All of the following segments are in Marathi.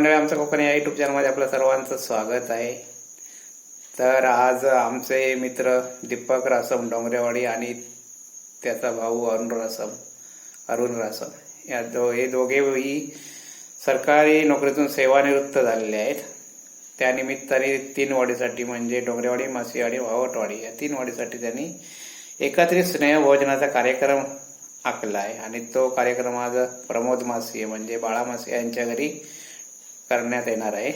मंडळी, आमचं कोकण या युट्यूब चॅनलमध्ये आपलं सर्वांचं स्वागत आहे। तर आज आमचे मित्र दीपक रासम डोंगरेवाडी आणि त्याचा भाऊ अरुण रासम हे दोघेही सरकारी नोकरीतून सेवानिवृत्त झालेले आहेत। त्यानिमित्ताने 3 वाडीसाठी म्हणजे डोंगरेवाडी, मासीवाडी, वावटवाडी या 3 वाडीसाठी त्यांनी एकत्रित स्नेहभोजनाचा कार्यक्रम आखला आहे आणि तो कार्यक्रम आज प्रमोद मासी म्हणजे बाळा मासी यांच्या घरी करण्यात येणार आहे।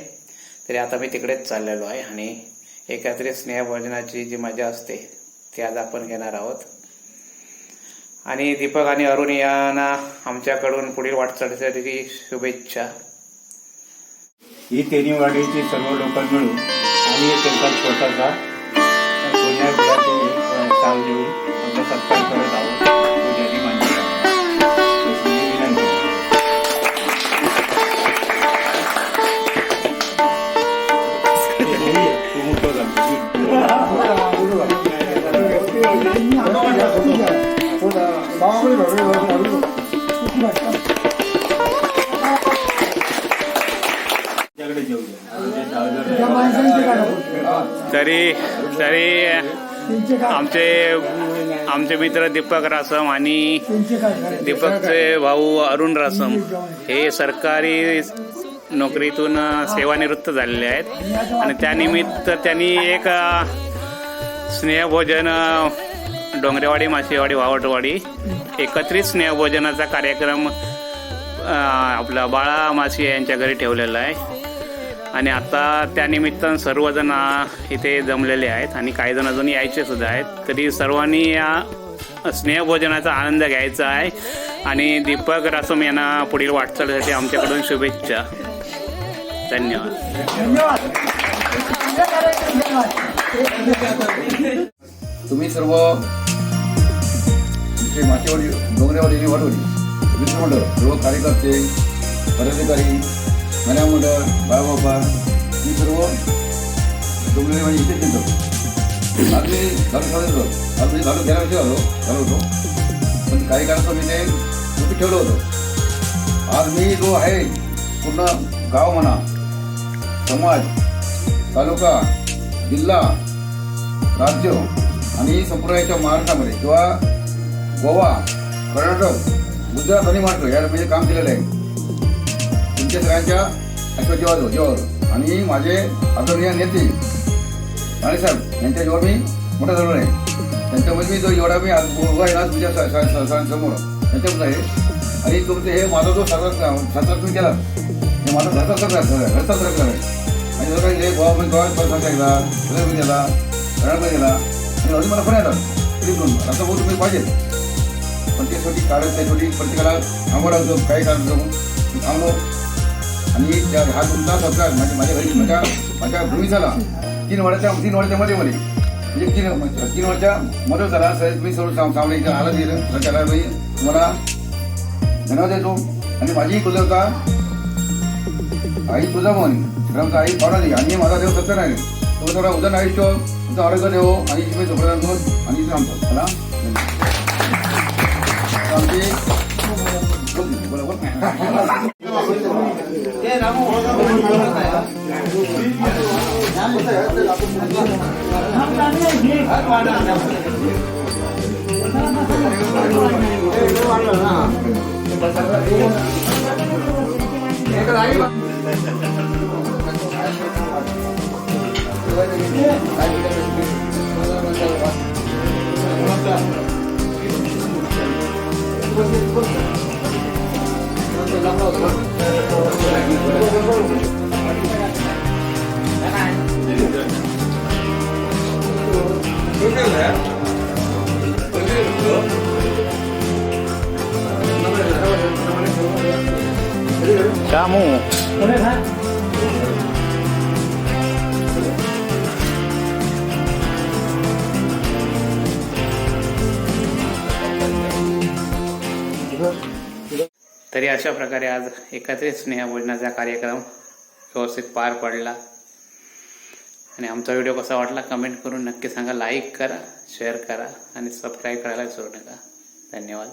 तरी आता मी तिकडेच चाललेलो आहे आणि एकत्रित स्नेहभोजनाची जी मजा असते ती आज आपण घेणार आहोत। आणि दीपक आणि अरुण यांना आमच्याकडून पुढील वाटचालीसाठी शुभेच्छा। ही तिन्ही वाडीची सर्व लोक मिळून आम्ही त्यांचा छोटासा पुण्यात साल देऊन आपला सत्कार करत आहोत। पूजारी मान्य तरी आमचे मित्र दीपक रासम आणि दीपकचे भाऊ अरुण रासम हे सरकारी नोकरीतून सेवानिवृत्त झालेले आहेत आणि त्यानिमित्त त्यांनी एक स्नेहभोजन डोंगरेवाडी, मासीवाडी, वावटवाडी एकत्रित स्नेहभोजनाचा कार्यक्रम आपला बाळा मासी यांच्या घरी ठेवलेला आहे। आणि आता त्यानिमित्तानं सर्वजण इथे जमलेले आहेत आणि काही जण अजून यायचे सुद्धा आहेत। तरी सर्वांनी या स्नेहभोजनाचा आनंद घ्यायचा आहे आणि दीपक रासम यांना पुढील वाटचालीसाठी आमच्याकडून शुभेच्छा। धन्यवाद। तुम्ही सर्व मासीवाडी, डोंगरेवाडी, वाडवडी मित्रमंडळ, सर्व कार्यकर्ते, पदाधिकारी, महिला मंडळ, बाळाबाबा, मी सर्व डोंगरेवाडी इथे येतो। आज मी घालून घ्यायला झालो होतो पण काही कारणास्तव मी ते मुठी ठेवलं होतं। आज मी जो आहे पूर्ण गाव म्हणा, समाज, तालुका, जिल्हा, राज्य आणि संपूर्ण याच्या महाराष्ट्रामध्ये किंवा गोवा, कर्नाटक, गुजरात आणि महाराष्ट्र या म्हणजे काम केलेलं आहे तुमच्या सगळ्यांच्या जीवावर आणि माझे आदरणीय नेते राणेसाहेब यांच्या जीवावर मी मोठा धरून आहे। त्यांच्यामध्ये मी जो एवढा मी आज उभा आहे ना तुमच्या सरांसमोर त्यांच्यामध्ये आहे आणि तुमचे हे माझा जो शास्त्रात तुम्ही केला हे माझा घरचा सरकार आहे आणि जर काही हे गोवा सांगता गेला, मी गेला, कर्नाटक गेला आणि अजून मला पण येतात तरी करून असं भाऊ तुम्ही पाहिजे पण ते छोटी कारण त्या छोटी प्रत्येकाला थांबवला होतो काही कारण मी थांबलो आणि हा तुमचा सरकार माझ्या घरी माझ्या भूमी झाला 3 वर्षाच्या मध्ये म्हणजे 3 वर्षाच्या मध्ये झाला। मी सर्व सामने आला दिलं त्याला मी तुम्हाला धन्यवाद देतो आणि माझी कुलदेवता आई तुळजाभवानी श्रीरामचा आई पावणारी आणि माझा देव सत्यनारायण तो थोडा उदन आयुष्य तुमचं आरोग्य देव आणि तुम्ही सोबत म्हणून आणि थांबतो मला kamu तरी अशा प्रकारे आज एकत्रित स्नेहभोजनाचा कार्यक्रम व्यवस्थित पार पडला आणि आमचा व्हिडिओ कसा वाटला कमेंट करून नक्की सांगा। लाईक करा, शेअर करा आणि सबस्क्राईब करायला विसरू नका। धन्यवाद।